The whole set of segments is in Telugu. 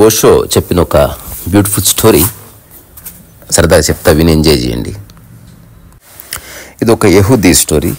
ఓషో చెప్పిన ఒక బ్యూటిఫుల్ స్టోరీ సరదాగా చెప్తా, విని ఎంజాయ్ చేయండి. ఇది ఒక యహూదీ స్టోరీ.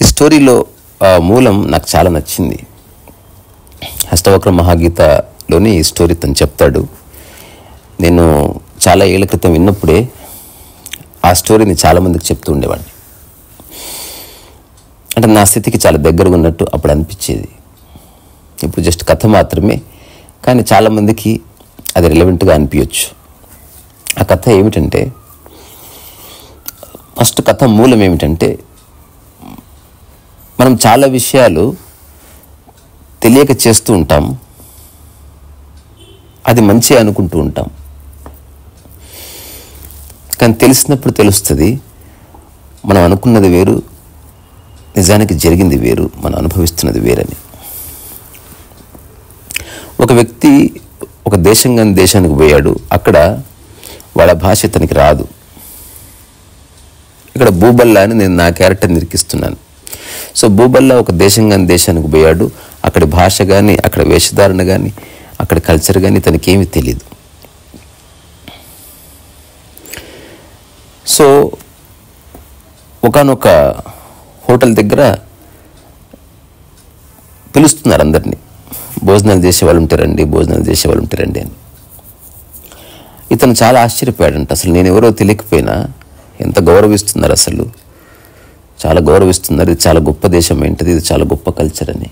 ఈ స్టోరీలో మూలం నాకు చాలా నచ్చింది. అష్టవక్ర మహాగీతలోని ఈ స్టోరీ తను చెప్తాడు. నేను చాలా ఏళ్ల క్రితం విన్నప్పుడే ఆ స్టోరీని చాలామందికి చెప్తూ ఉండేవాడిని. అంటే నా స్థితికి చాలా దగ్గరగా ఉన్నట్టు అప్పుడు అనిపించేది. ఇప్పుడు జస్ట్ కథ మాత్రమే, కానీ చాలామందికి అది రిలవెంట్గా అనిపించవచ్చు. ఆ కథ ఏమిటంటే, ఫస్ట్ కథ మూలం ఏమిటంటే, మనం చాలా విషయాలు తెలియక చేస్తూ ఉంటాం, అది మంచి అనుకుంటూ ఉంటాం. కానీ తెలిసినప్పుడు తెలుస్తుంది మనం అనుకున్నది వేరు, నిజానికి జరిగింది వేరు, మనం అనుభవిస్తున్నది వేరని. ఒక వ్యక్తి ఒక దేశానికి పోయాడు. అక్కడ వాళ్ళ భాష తనకి రాదు. ఇక్కడ భూబల్లా అని నేను నా క్యారెక్టర్ నిరికిస్తున్నాను. సో భూబల్లా ఒక దేశానికి పోయాడు. అక్కడి భాష కానీ, అక్కడ వేషధారణ కానీ, అక్కడ కల్చర్ కానీ తనకేమీ తెలియదు. సో ఒకానొక హోటల్ దగ్గర పిలుస్తున్నారు అందరినీ, భోజనాలు చేసేవాళ్ళు ఉంటారండి అని. ఇతను చాలా ఆశ్చర్యపోయాడంట. అసలు నేను ఎవరో తెలియకపోయినా ఎంత గౌరవిస్తున్నారు, అసలు చాలా గౌరవిస్తున్నారు, ఇది చాలా గొప్ప దేశం ఏంటిది, ఇది చాలా గొప్ప కల్చర్ అని.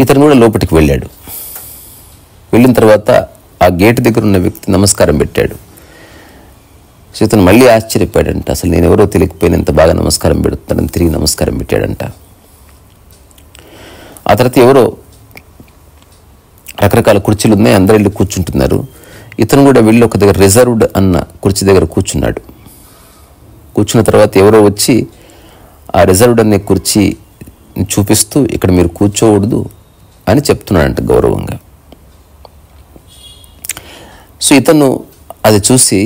ఇతను కూడా లోపలికి వెళ్ళాడు. వెళ్ళిన తర్వాత ఆ గేట్ దగ్గర ఉన్న వ్యక్తి నమస్కారం పెట్టాడు. సో ఇతను మళ్ళీ ఆశ్చర్యపోయాడంట. అసలు నేను ఎవరో తెలియకపోయినా ఎంత బాగా నమస్కారం పెడుతున్నాడని తిరిగి నమస్కారం పెట్టాడంట. ఆ తర్వాత ఎవరో రకరకాల కుర్చీలు ఉన్నాయి, అందరూ వెళ్ళి కూర్చుంటున్నారు. ఇతను కూడా వెళ్ళి ఒక దగ్గర రిజర్వ్డ్ అన్న కుర్చీ దగ్గర కూర్చున్నాడు. కూర్చున్న తర్వాత ఎవరో వచ్చి ఆ రిజర్వ్డ్ అనే కుర్చీ చూపిస్తూ ఇక్కడ మీరు కూర్చోకూడదు అని చెప్తున్నాడంట గౌరవంగా. సో ఇతను అది చూసి,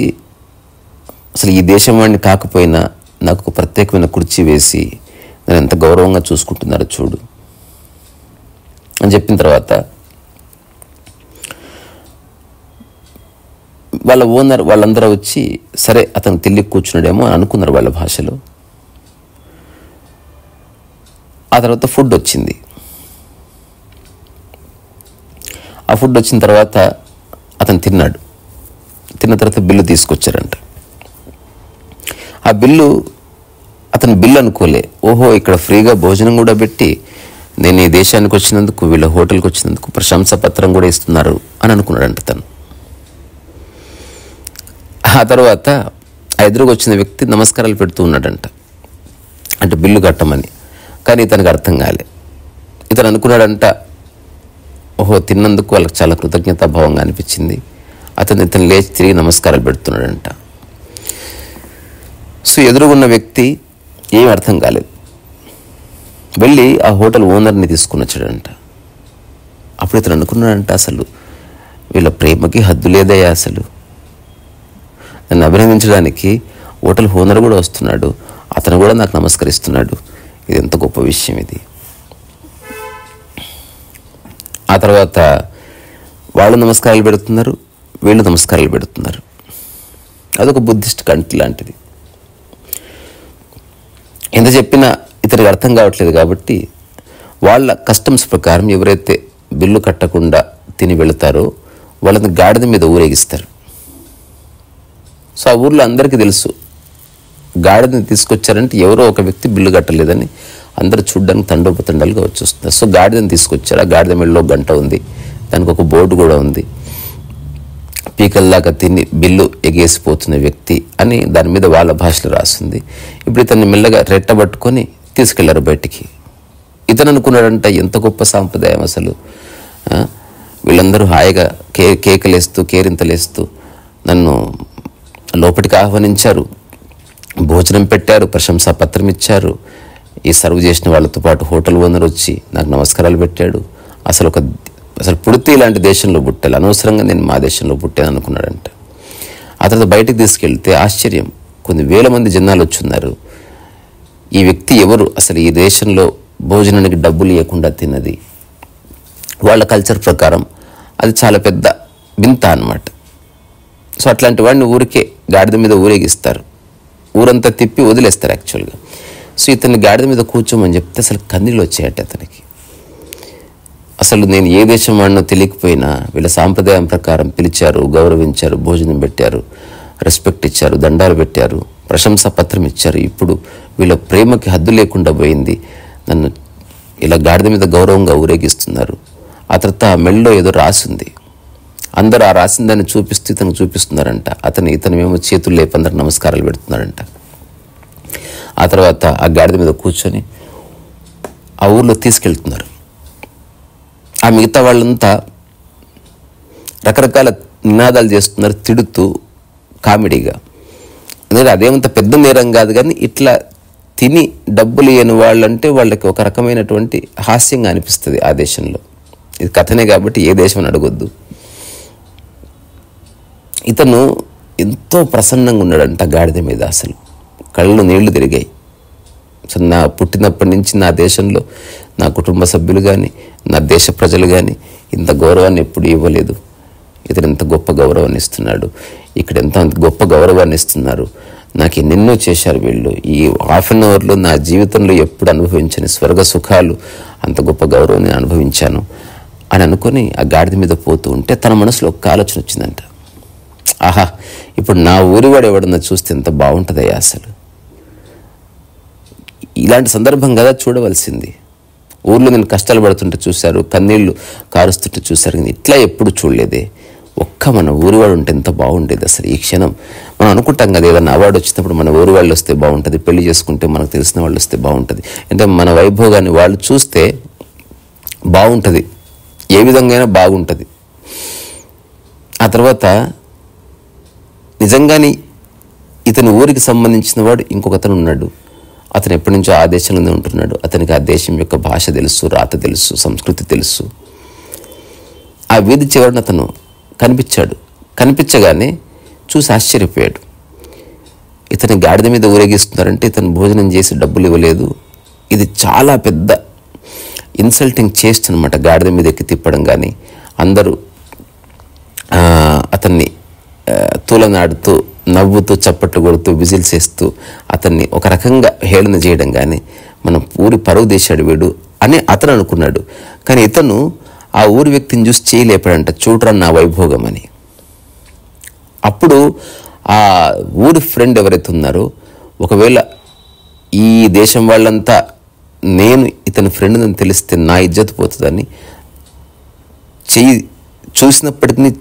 అసలు ఈ దేశం వాడిని కాకపోయినా నాకు ఒక ప్రత్యేకమైన కుర్చీ వేసి నన్ను ఎంత గౌరవంగా చూసుకుంటున్నారో చూడు అని చెప్పిన తర్వాత వాళ్ళ ఓనర్ వాళ్ళందరూ వచ్చి, సరే అతను తిల్లి కూర్చున్నాడేమో అని అనుకున్నారు వాళ్ళ భాషలో. ఆ తర్వాత ఫుడ్ వచ్చింది. ఆ ఫుడ్ వచ్చిన తర్వాత అతను తిన్నాడు. తిన్న తర్వాత బిల్లు తీసుకొచ్చారంట. ఆ బిల్లు అతను బిల్లు అనుకోలే. ఓహో, ఇక్కడ ఫ్రీగా భోజనం కూడా పెట్టి నేను ఈ దేశానికి వచ్చినందుకు, వీళ్ళ హోటల్కి వచ్చినందుకు ప్రశంసా పత్రం కూడా ఇస్తున్నారు అని అనుకున్నాడంట తను. ఆ తర్వాత ఆ ఎదురుగా వచ్చిన వ్యక్తి నమస్కారాలు పెడుతూ ఉన్నాడంట, అంటే బిల్లు కట్టమని. కానీ ఇతనికి అర్థం కాలే. ఇతను అనుకున్నాడంట, ఓహో తిన్నందుకు వాళ్ళకి చాలా కృతజ్ఞతాభావంగా అనిపించింది. ఇతను లేచి తిరిగి నమస్కారాలు పెడుతున్నాడంట. సో ఎదురుగున్న వ్యక్తి ఏం అర్థం కాలేదు. వెళ్ళి ఆ హోటల్ ఓనర్ని తీసుకుని వచ్చాడంట. అప్పుడు ఇతను అనుకున్నాడంట, అసలు వీళ్ళ ప్రేమకి హద్దు లేదయ్యా, అసలు నన్ను అభినందించడానికి హోటల్ ఓనర్ కూడా వస్తున్నాడు, అతను కూడా నాకు నమస్కరిస్తున్నాడు, ఇది ఎంత గొప్ప విషయం ఇది. ఆ తర్వాత వాళ్ళు నమస్కారాలు పెడుతున్నారు, వీళ్ళు నమస్కారాలు పెడుతున్నారు. అదొక బుద్ధిస్ట్ కంట్రీ లాంటిది. ఎంత చెప్పినా ఇతనికి అర్థం కావట్లేదు. కాబట్టి వాళ్ళ కస్టమ్స్ ప్రకారం ఎవరైతే బిల్లు కట్టకుండా తిని వెళతారో వాళ్ళని గాడిద మీద ఊరేగిస్తారు. సో ఆ ఊర్లో అందరికీ తెలుసు, గాడిదని తీసుకొచ్చారంటే ఎవరో ఒక వ్యక్తి బిల్లు కట్టలేదని అందరూ చూడ్డానికి తండోపతండాలుగా వచ్చేస్తున్నారు. సో గాడిదని తీసుకొచ్చారు. ఆ గాడిద మెడలో గంట ఉంది, దానికి ఒక బోర్డు కూడా ఉంది, పీకల్లాగా తిని బిల్లు ఎగేసిపోతున్న వ్యక్తి అని దాని మీద వాళ్ళ భాషలో రాసింది. ఇప్పుడు ఇతన్ని మెల్లగా రెట్టబట్టుకొని తీసుకెళ్లారు బయటికి. ఇతను అనుకున్నాడంట, ఎంత గొప్ప సాంప్రదాయం అసలు, వీళ్ళందరూ హాయిగా కేకలేస్తూ కేరింతలేస్తూ నన్ను లోపలికి ఆహ్వానించారు, భోజనం పెట్టారు, ప్రశంసా పత్రం ఇచ్చారు. ఈ సర్వ్ చేసిన వాళ్ళతో పాటు హోటల్ ఓనర్ వచ్చి నాకు నమస్కారాలు పెట్టాడు. అసలు పుడితే ఇలాంటి దేశంలో పుట్టాలి, అనవసరంగా నేను మా దేశంలో పుట్టాను అనుకున్నాడంట. ఆ తర్వాత బయటికి తీసుకెళ్తే ఆశ్చర్యం, కొన్ని వేల మంది జనాలు వచ్చున్నారు. ఈ వ్యక్తి ఎవరు, అసలు ఈ దేశంలో భోజనానికి డబ్బులు ఇవ్వకుండా తిన్నది. వాళ్ళ కల్చర్ ప్రకారం అది చాలా పెద్ద వింత అన్నమాట. సో అట్లాంటి వాడిని ఊరికే గాడిద మీద ఊరేగిస్తారు, ఊరంతా తిప్పి వదిలేస్తారు యాక్చువల్గా. సో ఇతన్ని గాడిద మీద కూర్చోమని చెప్తే అసలు కన్నీళ్ళు వచ్చాయట అతనికి. అసలు నేను ఏ దేశం వాడినో తెలియకపోయినా వీళ్ళ సాంప్రదాయం ప్రకారం పిలిచారు, గౌరవించారు, భోజనం పెట్టారు, రెస్పెక్ట్ ఇచ్చారు, దండాలు పెట్టారు, ప్రశంసా పత్రం ఇచ్చారు. ఇప్పుడు వీళ్ళ ప్రేమకి హద్దు లేకుండా పోయింది, నన్ను ఇలా గాడిద మీద గౌరవంగా ఊరేగిస్తున్నారు. ఆ తర్వాత ఆ మెళ్ళలో ఏదో రాసింది, అందరూ ఆ రాసిన దాన్ని చూపిస్తూ ఇతను చూపిస్తున్నారంట. ఇతనేమో చేతులు లేపి అందరు నమస్కారాలు పెడుతున్నారంట. ఆ తర్వాత ఆ గాడిద మీద కూర్చొని ఆ ఊర్లో తీసుకెళ్తున్నారు. ఆ మిగతా వాళ్ళంతా రకరకాల నినాదాలు చేస్తున్నారు, తిడుతూ కామెడీగా. ఎందుకంటే అదేమంత పెద్ద నేరం కాదు, కానీ ఇట్లా తిని డబ్బులు ఇవ్వని వాళ్ళంటే వాళ్ళకి ఒక రకమైనటువంటి హాస్యంగా అనిపిస్తుంది ఆ దేశంలో. ఇది కథనే కాబట్టి ఏ దేశం అని అడగొద్దు. ఇతను ఎంతో ప్రసన్నంగా ఉన్నాడంట గాడిద మీద, అసలు కళ్ళు నీళ్లు తిరిగాయి. సో నా పుట్టినప్పటి నుంచి నా దేశంలో నా కుటుంబ సభ్యులు కానీ నా దేశ ప్రజలు కానీ ఇంత గౌరవాన్ని ఎప్పుడు ఇవ్వలేదు. ఇతను ఎంత గొప్ప గౌరవాన్ని ఇస్తున్నాడు, ఇక్కడ ఎంత గొప్ప గౌరవాన్ని ఇస్తున్నారు, నాకు ఎన్నెన్నో చేశారు వీళ్ళు. ఈ హాఫ్ అన్ అవర్లో నా జీవితంలో ఎప్పుడు అనుభవించని స్వర్గ సుఖాలు, అంత గొప్ప గౌరవాన్ని అనుభవించాను అని అనుకొని ఆ గాడిద మీద పోతూ ఉంటే తన మనసులో ఒక ఆలోచన వచ్చిందంట. ఆహా, ఇప్పుడు నా ఊరివాడు ఎవడన్నా చూస్తే ఎంత బాగుంటుందయ్యా. అసలు ఇలాంటి సందర్భం కదా చూడవలసింది. ఊర్లో నేను కష్టాలు పడుతుంటే చూశారు, కన్నీళ్లు కారుస్తుంటే చూశారు, కానీ ఇట్లా ఎప్పుడు చూడలేదే. మన ఊరివాడు ఉంటే ఎంత బాగుండేది. అసలు ఈ క్షణం మనం అనుకుంటాం కదా, ఏదైనా అవార్డు వచ్చినప్పుడు మన ఊరి వాళ్ళు వస్తే బాగుంటుంది, పెళ్లి చేసుకుంటే మనకు తెలిసిన వాళ్ళు వస్తే బాగుంటుంది, అంటే మన వైభోగాన్ని వాళ్ళు చూస్తే బాగుంటుంది, ఏ విధంగా అయినా బాగుంటుంది. ఆ తర్వాత నిజంగానే ఇతని ఊరికి సంబంధించిన వాడు ఇంకొకతను ఉన్నాడు. అతను ఎప్పటి నుంచో ఆ దేశంలోనే ఉంటున్నాడు. అతనికి ఆ దేశం యొక్క భాష తెలుసు, రాత తెలుసు, సంస్కృతి తెలుసు. ఆ వీధి చివరన అతను కనిపించాడు. కనిపించగానే చూసి ఆశ్చర్యపోయాడు. ఇతని గాడిద మీద ఊరేగిస్తున్నారంటే ఇతను భోజనం చేసి డబ్బులు ఇవ్వలేదు. ఇది చాలా పెద్ద ఇన్సల్టింగ్ చేస్ట్ అనమాట. గాడిద మీద ఎక్కి తిప్పడం కానీ, అందరూ అతన్ని తూలనాడుతూ నవ్వుతూ చప్పట్లు కొడుతూ విజిల్స్ వేస్తూ అతన్ని ఒక రకంగా హేళన చేయడం కానీ, మన ఊరి పరువు దేశాడు వీడు అని అతను అనుకున్నాడు. కానీ ఇతను ఆ ఊరి వ్యక్తిని చూసి చేయలేపాడంట, చూడరా నా వైభోగం అని. అప్పుడు ఆ ఊరి ఫ్రెండ్ ఎవరైతే ఉన్నారో, ఒకవేళ ఈ దేశం వాళ్ళంతా నేను ఇతని ఫ్రెండ్ అని తెలిస్తే నా ఇజ్జత్ పోతుందని చెయ్యి చూసినప్పటికీ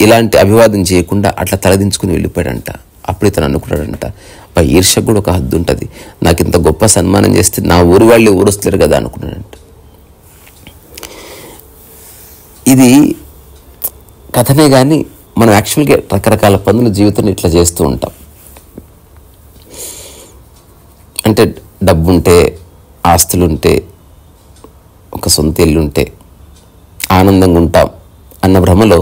ఇలాంటి అభివాదం చేయకుండా అట్లా తలదించుకుని వెళ్ళిపోయాడంట. అప్పుడు ఇతను అనుకున్నాడంట, ఈర్ష్యకు కూడా ఒక హద్దు ఉంటుంది, నాకు ఇంత గొప్ప సన్మానం చేస్తే నా ఊరి వాళ్ళు ఊరొస్తలేరు కదా అనుకున్నాడంట. ఇది కథనే కానీ మనం యాక్చువల్గా రకరకాల పనులు జీవితంలో ఇట్లా చేస్తూ ఉంటాం. అంటే డబ్బుంటే, ఆస్తులుంటే, ఒక సొంత ఇల్లుంటే ఆనందంగా ఉంటాం అన్న భ్రమలో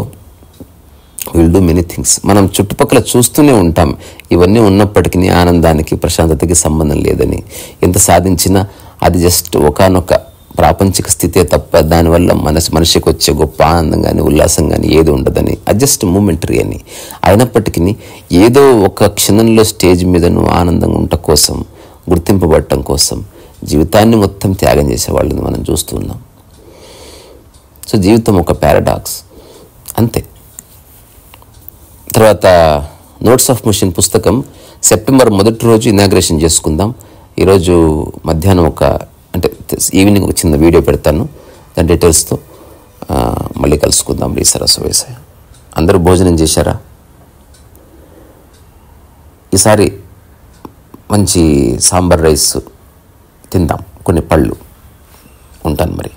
విల్ డూ మెనీ థింగ్స్. మనం చుట్టుపక్కల చూస్తూనే ఉంటాం, ఇవన్నీ ఉన్నప్పటికీ ఆనందానికి ప్రశాంతతకి సంబంధం లేదని. ఎంత సాధించినా అది జస్ట్ ఒకానొక ప్రాపంచిక స్థితే తప్ప దానివల్ల మనిషికి వచ్చే గొప్ప ఆనందం కానీ ఉల్లాసం కానీ ఏది ఉండదని, అది జస్ట్ మూమెంటరీ అని. అయినప్పటికీ ఏదో ఒక క్షణంలో స్టేజ్ మీద నువ్వు ఆనందంగా ఉండటం కోసం, గుర్తింపబడటం కోసం జీవితాన్ని మొత్తం త్యాగం చేసే వాళ్ళని మనం చూస్తూ ఉన్నాం. సో జీవితం ఒక పారాడాక్స్ అంతే. తర్వాత నోట్స్ ఆఫ్ మిషన్ పుస్తకం సెప్టెంబర్ 1 రోజు ఇనాగ్రేషన్ చేసుకుందాం. ఈరోజు మధ్యాహ్నం అంటే ఈవినింగ్ ఒక చిన్న వీడియో పెడతాను, దాని డీటెయిల్స్తో మళ్ళీ కలుసుకుందాం. ఈ సరస్సు వేసాయి. అందరూ భోజనం చేశారా? ఈసారి మంచి సాంబార్ రైస్ తిందాం, కొన్ని పళ్ళు. ఉంటాను మరి.